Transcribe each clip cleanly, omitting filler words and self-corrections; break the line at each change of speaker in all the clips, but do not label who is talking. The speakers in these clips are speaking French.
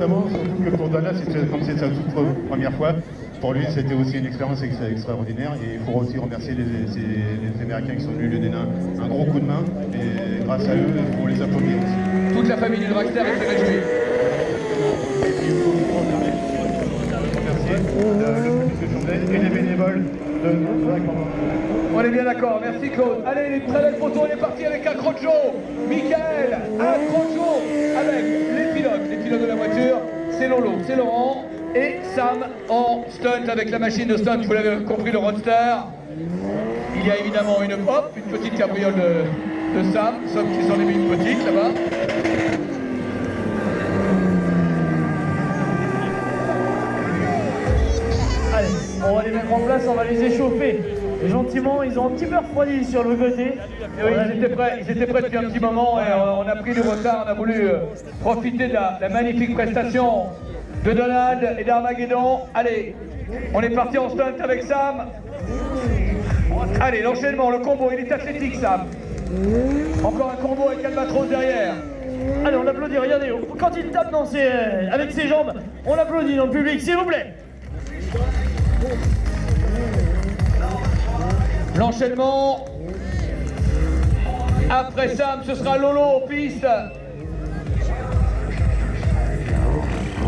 évidemment, surtout que pour Donna, comme c'est sa toute première fois, pour lui c'était aussi une expérience extraordinaire et il faut aussi remercier les Américains qui sont venus lui donner un gros coup de main et grâce à eux, on les applaudit aussi.
Toute la famille du Dragster est très réjouie.
Et puis il faut remercier le public de Chamblaise et les bénévoles de la campagne.
On est bien d'accord, merci Claude. Allez, une très belle photo, on est parti avec un crocho. Michael, un crocho avec les pilotes de la voiture. C'est Lolo, c'est Laurent et Sam en stunt avec la machine de stunt, vous l'avez compris, le Roadster. Il y a évidemment une petite cabriole de Sam, sauf qu'il s'en est mis une petite là-bas.
Allez, on va les mettre en place, on va les échauffer. Et gentiment, ils ont un petit peu refroidi sur le côté.
Et oui, ils étaient prêts depuis un petit moment et on a pris du retard, on a voulu profiter de la magnifique prestation de Donald et d'Armageddon. Allez, on est parti en stunt avec Sam. Allez, l'enchaînement, le combo, il est athlétique Sam. Encore un combo avec Albatros derrière.
Allez, on applaudit, regardez, quand il tape avec ses jambes, on applaudit dans le public, s'il vous plaît.
L'enchaînement. Après Sam, ce sera Lolo aux pistes.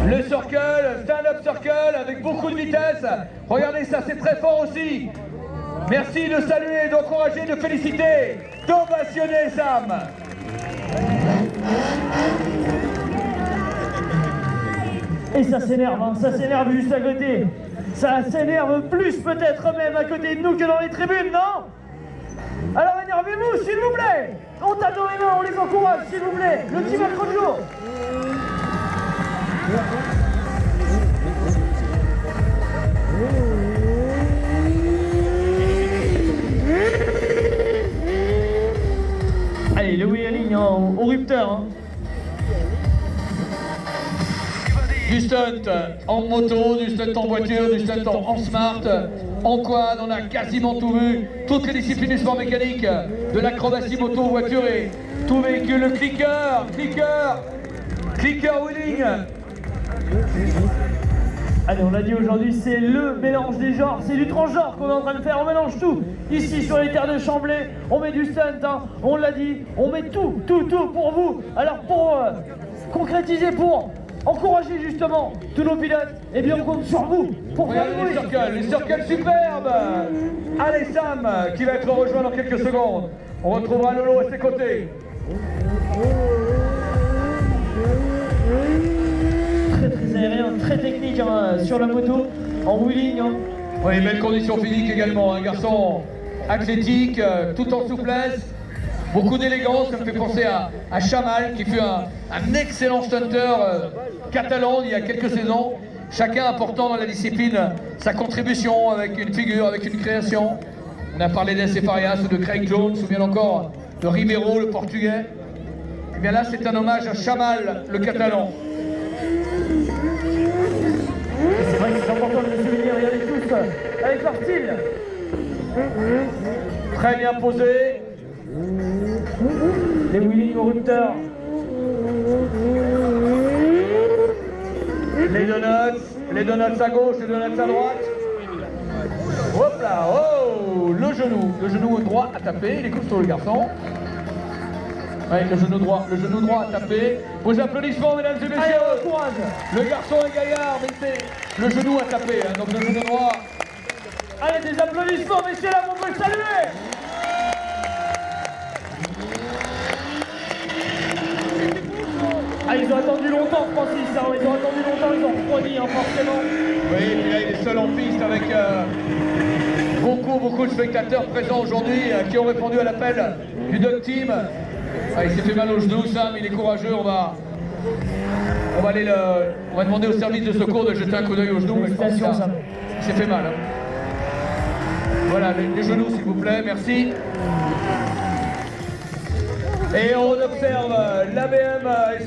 Le circle, stand-up circle avec beaucoup de vitesse. Regardez ça, c'est très fort aussi. Merci de saluer, d'encourager, de féliciter, d'ovationner Sam.
Et ça s'énerve, hein, ça s'énerve juste à côté. Ça s'énerve plus peut-être même à côté de nous que dans les tribunes, non? Alors énervez-vous, s'il vous plaît. On tape dans les mains, on les encourage, s'il vous plaît. Le petit Macrojo. Allez, le wheeling au rupteur. Hein.
Du stunt en moto, du stunt en voiture, du stunt en smart, en quad, on a quasiment tout vu. Toutes les disciplines du sport mécanique, de l'acrobatie moto, voiture et tout véhicule, le clicker wheeling.
Allez, on l'a dit aujourd'hui, c'est le mélange des genres, c'est du transgenre qu'on est en train de faire, on mélange tout. Ici sur les terres de Chamblaise, on met du stunt, hein, on l'a dit, on met tout pour vous. Alors pour concrétiser, pour encourager justement tous nos pilotes, et bien on compte sur vous pour faire
les circles superbes. Allez Sam, qui va être rejoint dans quelques secondes. On retrouvera Lolo à ses côtés.
Très aérien, très technique hein, sur la moto, en wheeling. Hein.
Oui, belle condition physique également, un garçon athlétique, tout en souplesse, beaucoup d'élégance, ça me fait penser à Chamal, qui fut un excellent stunter catalan il y a quelques saisons, chacun apportant dans la discipline sa contribution avec une figure, avec une création. On a parlé d'Estefarias ou de Craig Jones, ou bien encore de Ribeiro, le portugais. Et bien là, c'est un hommage à Chamal, le catalan.
C'est vrai que c'est important de les souvenir, regardez tous, avec leur style.
Très bien posé.
Les wheeling au rupteur.
Les donuts à gauche, les donuts à droite. Hop là, oh, le genou droit à taper, il est costaud le garçon. Oui, le genou droit à taper. Vos applaudissements, mesdames et messieurs.
Allez, courage.
Le garçon est gaillard, mais c'est le genou à taper, hein, donc le genou droit.
Allez, des applaudissements, messieurs, là, on peut le saluer. Ah, ils ont attendu longtemps, Francis, hein. Ils ont attendu longtemps, ils ont refroidi, hein, forcément.
Oui, et puis là, il est seul en piste avec beaucoup de spectateurs présents aujourd'hui qui ont répondu à l'appel du Dog Team. Ah, il s'est fait mal au genou, Sam, il est courageux, on va demander au service de secours de jeter un coup d'œil au genou, mais je pense qu'il s'est fait mal. Hein. Voilà, les genoux s'il vous plaît, merci. Et on observe l'ABM S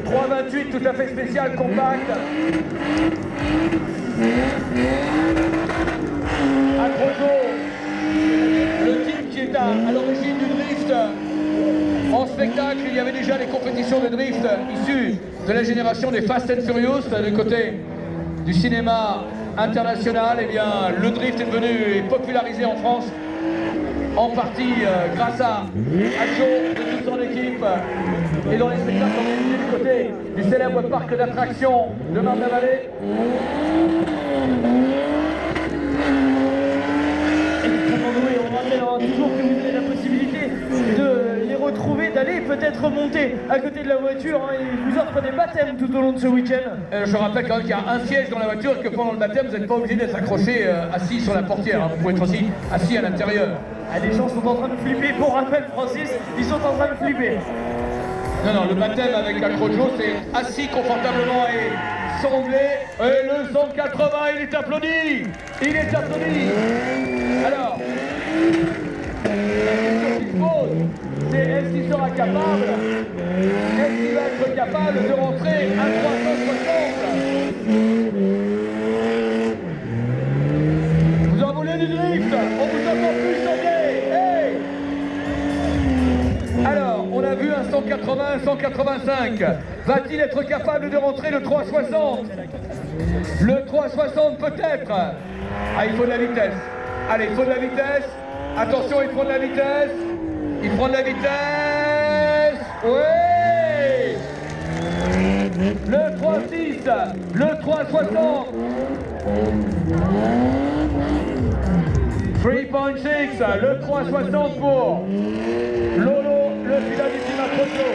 328 tout à fait spécial, compact. Acrojo, le team qui est à l'origine du drift, en sphère spectacle, il y avait déjà les compétitions de drift issues de la génération des Fast and Furious du côté du cinéma international. Eh bien, le drift est devenu et popularisé en France, en partie grâce à Joe de toute son équipe. Et dans les spectacles organisés du côté du célèbre parc d'attractions de Marne-la-Vallée.
On rappelle toujours que vous avez la possibilité de les retrouver, d'aller peut-être monter à côté de la voiture. Ils vous offrent des baptêmes tout au long de ce week-end.
Je rappelle quand même qu'il y a un siège dans la voiture et que pendant le baptême, vous n'êtes pas obligé d'être accroché assis sur la portière. Vous pouvez être aussi assis à l'intérieur.
Les gens sont en train de flipper. Pour rappel, Francis, ils sont en train de flipper.
Non, le baptême avec la Crojo, c'est assis confortablement et semblé. Et le 180, il est applaudi. Il est applaudi. Alors, la question qui se pose, c'est est-ce qu'il sera capable, est-ce qu'il va être capable de rentrer à 360? Vous en voulez du drift? On vous entend plus chanter. Hey! Alors, on a vu un 180, un 185. Va-t-il être capable de rentrer le 360? Le 360 peut-être. Ah, il faut de la vitesse. Allez, il faut de la vitesse. Attention, il prend de la vitesse. Il prend de la vitesse. Oui. Le 3.6. Le 3.60. 3.6. Le 3.60 pour Lolo, le pilote du team Acrojo.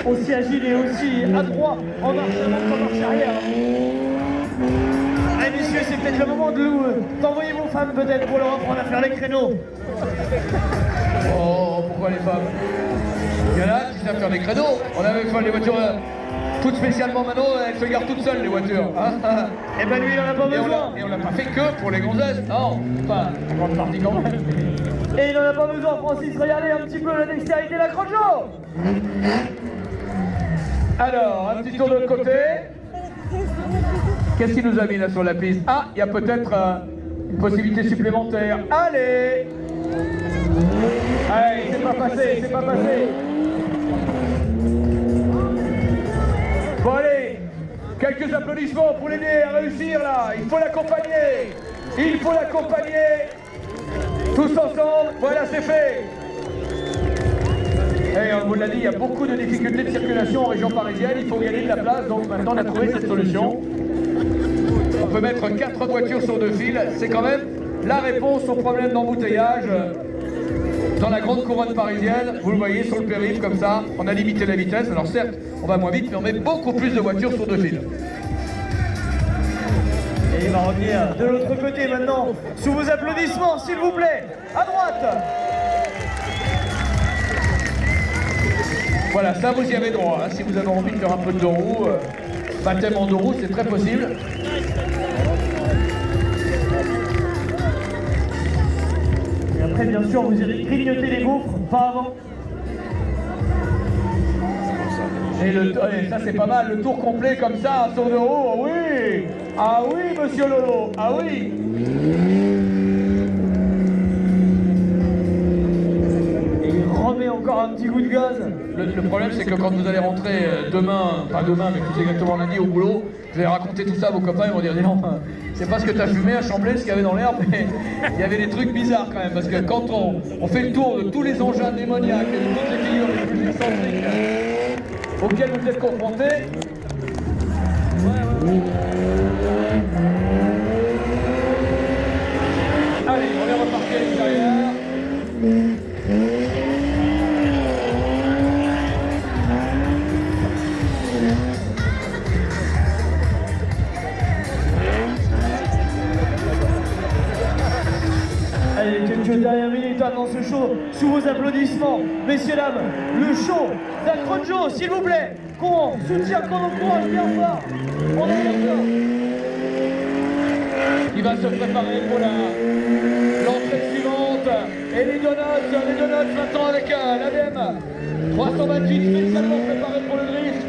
Aussi agile et aussi adroit en marche avant qu'en marche arrière. Allez messieurs, c'est peut-être le moment d'envoyer vos femmes peut-être pour leur apprendre à faire les créneaux.
Oh, pourquoi les femmes? Il y en a qui savent faire des créneaux. On avait fait les voitures toutes spécialement maintenant, elles se gardent toutes seules les voitures.
Et ben lui il en a pas besoin.
Et on l'a pas fait que pour les gonzesses. Non, enfin, en grande partie quand même.
Et il en a pas besoin, Francis. Regardez un petit peu la dextérité de la Crojo.
Alors, un petit tour de l'autre côté. Qu'est-ce qu'il nous a mis là sur la piste? Ah, il y a peut-être une possibilité supplémentaire. Allez! Allez, c'est pas passé, c'est pas passé. Bon allez, quelques applaudissements pour l'aider à réussir là. Il faut l'accompagner. Il faut l'accompagner. Tous ensemble, voilà c'est fait. Et on vous l'a dit, il y a beaucoup de difficultés de circulation en région parisienne. Il faut gagner de la place, donc maintenant on a trouvé cette solution. On peut mettre 4 voitures sur 2 fils, c'est quand même la réponse au problème d'embouteillage dans la grande couronne parisienne. Vous le voyez sur le périph' comme ça, on a limité la vitesse. Alors certes, on va moins vite, mais on met beaucoup plus de voitures sur 2 fils.
Et il va revenir de l'autre côté maintenant, sous vos applaudissements s'il vous plaît, à droite.
Voilà, ça vous y avez droit, hein. Si vous avez envie de faire un peu de deux roues, baptême en deux roues, c'est très possible.
Et après, bien sûr, vous irez grignoter les gaufres, pas avant.
Et ça c'est pas mal, le tour complet comme ça, sur deux roues, oh oui. Ah oui, monsieur Lolo, ah oui.
Remet encore un petit coup de gaz.
Le problème c'est que quand vous allez rentrer demain, pas demain mais plus exactement lundi au boulot, vous allez raconter tout ça à vos copains, ils vont dire non, c'est pas ce que t'as fumé à Chamblay, ce qu'il y avait dans l'herbe, mais il y avait des trucs bizarres quand même, parce que quand on fait le tour de tous les engins démoniaques et de toutes les figures les plus excentriques auxquelles vous êtes confrontés, allez, on est reparti à l'extérieur.
Allez, quelques dernières minutes dans ce show, sous vos applaudissements, messieurs, dames, le show d'Acrojo, s'il vous plaît, qu'on soutient, qu'on encourage bien fort. On est d'accord.
Il va se préparer pour l'entrée suivante. Et les donuts maintenant avec l'ADM 328 spécialement préparé pour le drift.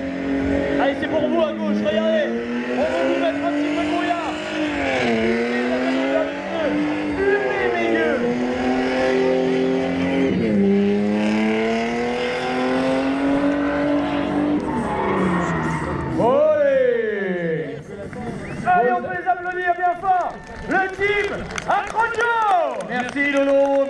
Allez, c'est pour vous à gauche, regardez. On va vous mettre un petit peu de brouillard. d'applaudir bien fort le team Acrojo.
Merci Lolo.